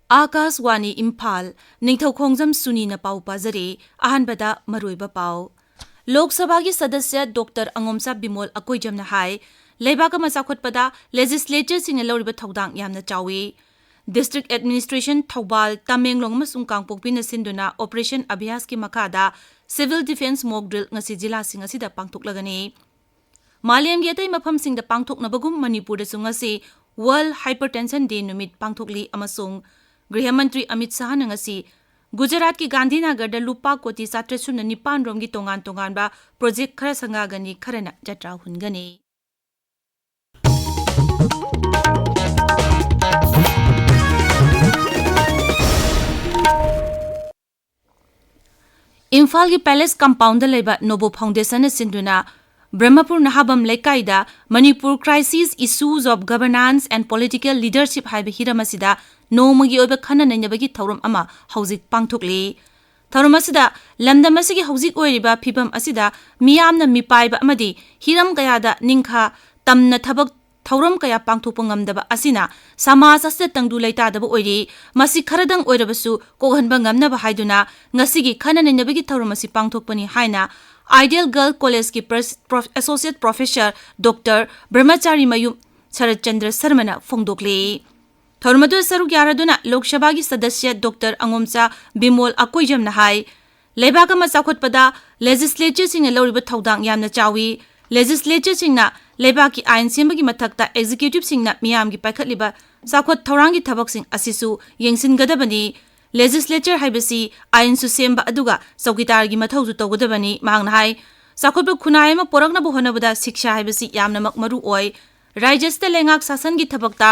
Akaswani Imphal Ningthoukhongjam Suni na pau pazare ahanbada maruiba pau Lok Sabha gi sadasya Dr. Angomsa Bimol Akoijam na hai Leibaka masakhotpada legislature sing loriba thodang yamna chawi District Administration Thoubal Tamenglong amasung Kangpokpi na sinduna Operation Abhyas ki makada Civil Defense Mock Drill ngasi jila sing asida pangthoklagani Maliam gi atay mafam sing da pangthoknabagum Manipur da sungasi World Hypertension Day numit pangthokli amasung Griha Mantri Amit Shah na ngasi Gujarat ki Gandhinagar da lupa koti 709 rom gi tongan ba project khara sangagani kharana jatra hungani Imphal ki Palace Compound da leba Nobo Foundation na sinduna Brahmapur Nahabam Lekaida Manipur Crisis Issues of Governance and Political Leadership haiba hiramasida Nomagi oiba khana nainabagi thauram ama hauzik pangthokli thauram asida lamdam asigi hauzik oiriba phibam asida miyamna mipaiba amadi hiram kayada ningkha tamna thabak thauram kaya pangthokpa ngamdaba asina samaj asda tangdu leitadaba oiri masi kharadang oirabasu kokhanba ngamnaba haiduna ngasigi khana nainabagi thauram asi pangthokpani haina Ideal Girl College ki Associate Professor Dr. Brahmachari Mayum Sharat Chandra Sarmana Fongdokli. Thormadu Saruk Yaraduna Lok Sabha ki Sadasya Dr. Angomsa Bimol Akoijam na hai Leibaka masakhotpada legislature sing loriba thodang yamna chawi legislature sing na Leibaki ain sembagi mathakta executive sing na miyam gi paikhatliba sakhot thorangi thabak sing asisu yengsin gadabani Legislature haibasi ain su semba aduga saukitar gi mathau ju togodabani mangna hai sakhotba khunai ma porakna bo honabada shiksha haibasi yamna makmaru oi rajyasta lengak sasan gi thabakta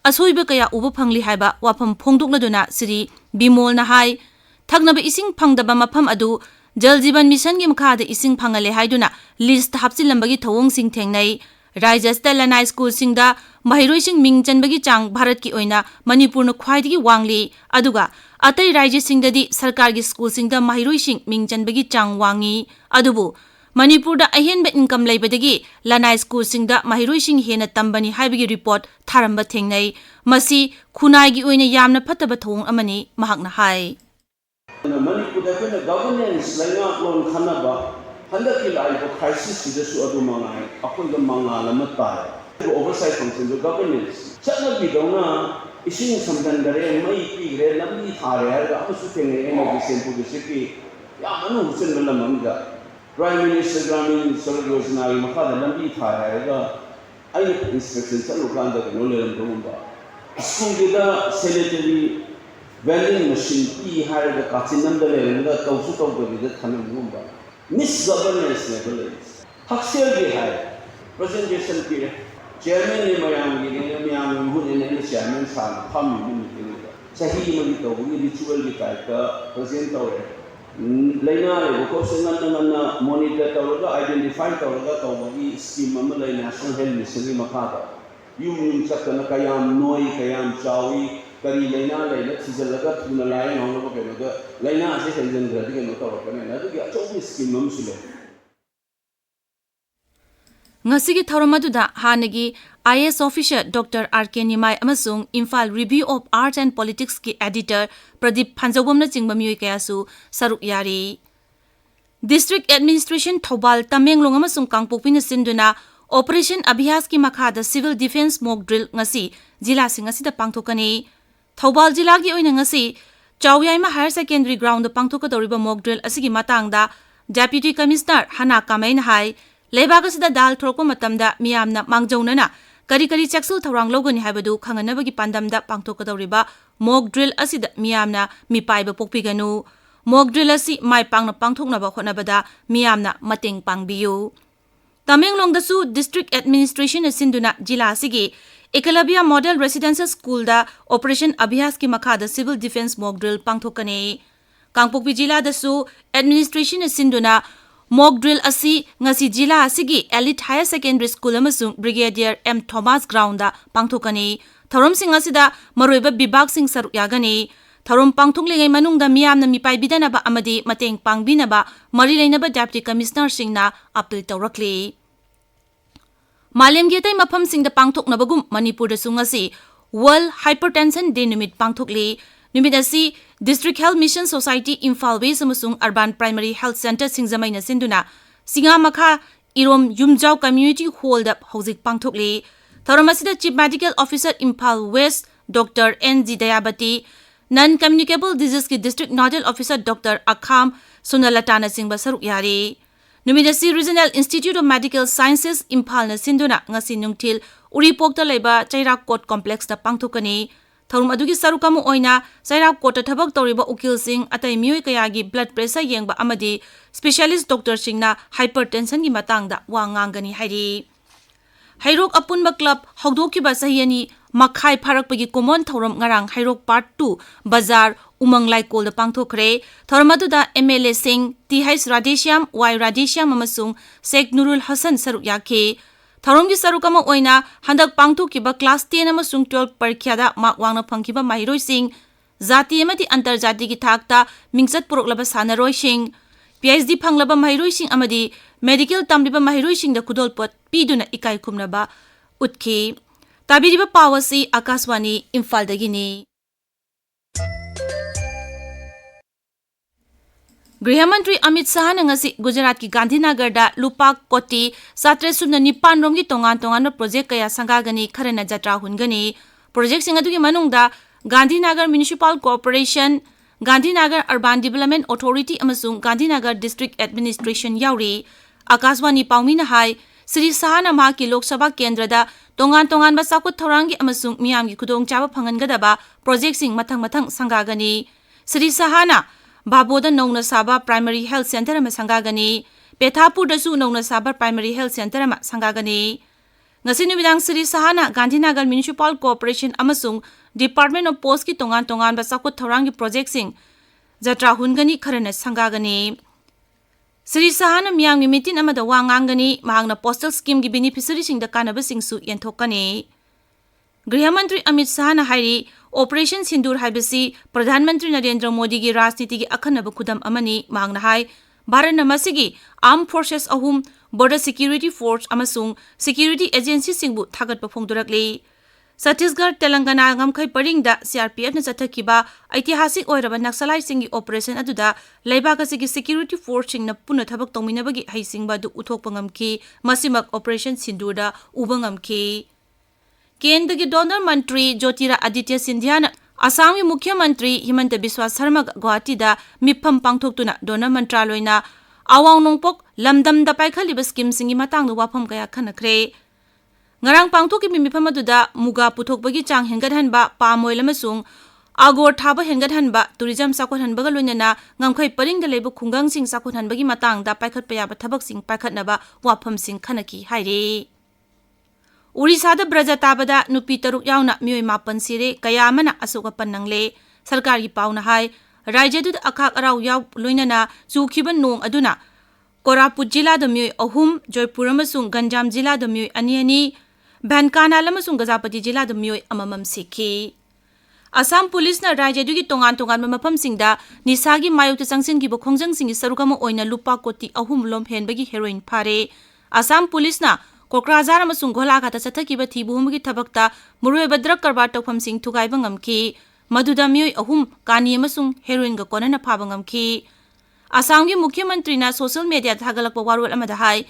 asoiba kaya uba phangli haiba wafam phongdukladuna sri bimol na hai thagnaba ising phangdaba mafam adu Jal Jeevan Mission gi makhada ising phangale haiduna list hapchilambagi thawong sing thengnai Rajyasta Lanai School singda mahiroi sing mingchanbagi chang Bharat ki oina Manipur na khwaidagi wangli aduga atai rajya singdadi sarkar gi school singda mahiroi sing mingchanbagi chang wangi adubu Manipur da ahenba income leibadagi Lanai School singda mahiroi sing hena tambani haibagi report tharamba thengnai masi khunai gi oina yamna phataba thong amani mahakna hai Manipur da kana governance laina lon khanaba handaki laiba crisis sidasu adu mangai akhoi ga mangala matai oversight function the governance chana bi dona ising samdan gare mai pi gre lambi thare ga asu thenge eno bi sempu bi siki ya manu husen bala manga prime minister gramin salag yojana gi makha lambi thare ga ai instruction chalu kan da no le ram domba school da sanitary vending machine pi hare ga kachinam da le ga kausu kau ga bi da thanam domba misgovernance level haksel ge hai presentation ki chairman ni mayam gi ni mayam hu ni ni chairman sa pham ni ni ni sahi ma gi to gi ritual gi type ka present to laina le ko sengan na monitor to ga identify to ga to gi scheme ma lai national health mission ni makha da yum sakana kayam noi kayam chawi kari laina laina thijalaga thuna lai ngong lo ke ga laina ase senjan gra di no to ka na du gi achobi scheme mam sule Ngasigi Thauramadu Hanagi IS officer Dr. R.K. Nimai amasung Imphal Review of Arts and Politics ki editor Pradeep Phanjawamna chingba miyoi kayasu saruk yari District Administration Thoubal Tamenglong amasung Kangpokpi na sinduna Operation Abhyas ki makhada Civil Defense Mock Drill ngasi jila sing asida pangthokani Thoubal jila gi oina ngasi Chawyaima Higher Secondary Ground da pangthokadoriba mock drill asigi matangda Deputy Commissioner Hana Kamain hai Leibaga sida dal thorokpa matamda miyamna mangjaunana kari chaksul thorang logani haibadu khanganabagi pandamda pangthokadoriba mock drill asida miyamna mipaiba pokpiganu mock drill asi mai pangna pangthoknaba khonabada miyamna mateng pangbiyu Tamenglong dasu District Administration asinduna jila asigi Ekalabia Model Residential School da Operation Abhyas ki makhada Civil Defense Mock Drill pangthokani Kangpokpi jila dasu Administration asinduna Mock drill asi ngasi jila asigi Elite Higher Secondary School amasung Brigadier M. Thomas Ground da pangthokani thorom sing asida maroiba bibak sing saruk yagani thorom pangthoklingai manungda miyamna mipai bidanaba amadi mateng pangbinaba mari leinaba Deputy Commissioner singna appeal tawrakli Malem getai mafam singda pangthoknabagum Manipur da sungasi World Hypertension Day numit pangthokli Numit asi District Health Mission Society Imphal West amasung Urban Primary Health Center singzamai na sinduna singa makha irom yumjau community hall da hojik pangthokli thoram asida Chief Medical Officer Imphal West Dr. N.G. Dayabati Non-Communicable Disease ki District Nodal Officer Dr. Akham Sunalatana Singh Basaruk yari Numidasi Regional Institute of Medical Sciences Imphal na sinduna ngasi nungtil Uripok ta leba Chairak Court Complex da pangthokani thorum adugi sarukamu oina Chairak Court ta thabak tawriba ukil sing atai mioi kayagi blood pressure yengba amadi specialist doctor singna hypertension gi matangda wa ngangani hairi Hairok Apunba Club hogdokiba sahiyani makhai pharakpagi common thorum ngarang Hairok Part 2 Bazar Umanglai Kol da pangthokre thormaduda MLA Singh T.H. Radheshyam Y. Radheshyam amasung Sheikh Nurul Hassan saruk yakhe Tharomgi sarukama oina handak pangthokiba class 10 amasung 12 parikhyada mak wangna phangkiba mahiroi sing jati amadi antarjati gi thakta mingchat puroklaba sanaroi sing PhD phanglaba mahiroi sing amadi medical tamliba mahiroi sing da kudolpot piduna ikai khumnaba utki tabiriba pawasi Akashwani Imphal dagini Grihamantri Amit Shah na ngasi Gujarat ki Gandhinagar da lupa koti 709 romgi tongan project kaya sangagani kharana jatra hungani project singa dugi manungda Gandhinagar Municipal Corporation Gandhinagar Urban Development Authority amasung Gandhinagar District Administration yauri Akashwani Paumina hai Sri Shah na ma ki Lok Sabha Kendra da tongan ba sakut thorangi amasung miyam gi khudong chaba phangangadaba project sing mathang sangagani Sri Shah na Baboda Nongna Saba Primary Health Center ma sangagani Pethapur dasu Nongna Saba Primary Health Center ma sangagani ngasi numidang Sri Shah na Gandhinagar Municipal Corporation amasung Department of Post ki tongan ba sakut thorangi project sing jatra hungani kharana sangagani Sri Shah na miyang mitin amada wangangani mahangna postal scheme gi beneficiary sing da kanaba sing su yenthokani Grihamantri Amit Shah na hairi Operation Sindur haibasi Pradhan Mantri Narendra Modi gi rajniti gi akhanaba khudam amani mangna hai Bharat namasigi Armed Forces ahum Border Security Force amasung Security Agency singbu thagat pa phongdurakli Chhattisgarh Telangana ngamkhai paringda CRPF na chathakiba aitihasik oiraba Naxalite singi operation aduda leibak asigi Security Force singna puna thabak tongminabagi haisingba du uthokpa ngamki masimak Operation Sindur da uba ngamki Kendra ki Donor Mantri Jyotira Aditya Sindhya na Assam ki Mukhyamantri Himanta Biswa Sharma Guwahati da mipham pangthoktuna Donor Mantraloy na awang nongpok lamdam da paikhaliba scheme singi matangda wafam kaya khanakre ngarang pangthoki mipham aduda muga puthokbagi chang hengadhanba palm oil amasung agor thaba hengadhanba tourism sakothanbaga loinana ngamkhai paringda leiba khungang sing sakothanbagi matangda paikhatpa yaba thabak sing paikhatnaba wafam sing khanaki haire Urisada Brajatabada nupi taruk yauna mioi mapan sire kaya mana asoka panangle sarkar gi pauna hai rajyadud akhak arau yaw loinana chukhiban nong aduna Koraput jila da mioi ahum Joypur amasung Ganjam jila da mioi ani Bankana amasung Gajapati jila da mioi amamam sikhi Assam Police na rajyadu gi tongan mafam singda nisagi mayokta changsin gi bokhongjang singi sarukama oina lupa koti ahum lom henbagi heroin phare Assam Police na Kokrajar amasung Gholagata chathakiba thibuhumgi thabakta muruiba drug karbar tawpham sing thugaiba ngamki maduda mioi ahum kani amasung heroin ga konana phaba ngamki Assam gi Mukhyamantri na social media thagalakpa warol amada hai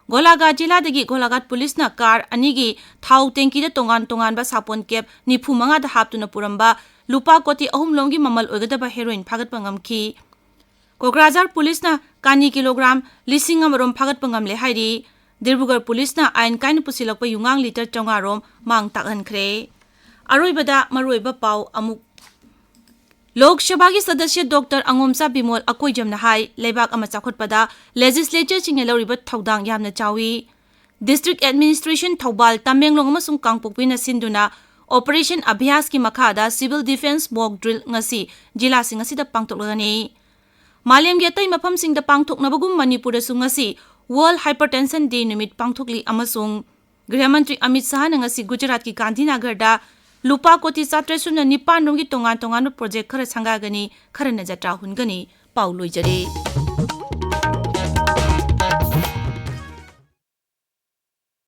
Golagat jila dagi Golagat police na car anigi thau tanki da tongan ba sapon cap nifu manga da haptuna puramba lupa koti ahum lomgi mamal oigadaba heroin phagatpa ngamki Kokrajar police na kani kilogram lising amarom phagatpa ngamle hairi Dirbugar Police na ain kain pusilakpa yungang liter chongarom mang takhankre aroibada maroiba pau amuk Lok Sabha ki sadasya Dr. Angomsa Bimol Akoijam na hai leibak ama chakhotpada legislature chingna loriba thaudang yamna chawi District Administration Thobal Tamenglong amasung Kangpokpi na sinduna Operation Abhyas ki makhada Civil Defense Mock Drill ngasi jila sing ngasi da pangtoklagani Malem yatai mafam sing da pangthoknabagum Manipur da sungasi World Hypertension Day numit pangthokli amasung Grihamantri Amit Shah na ngasi Gujarat ki Gandhinagar da lupa koti 709 romgi tongan project khara sangagani kharana jatra hungani pauloi jare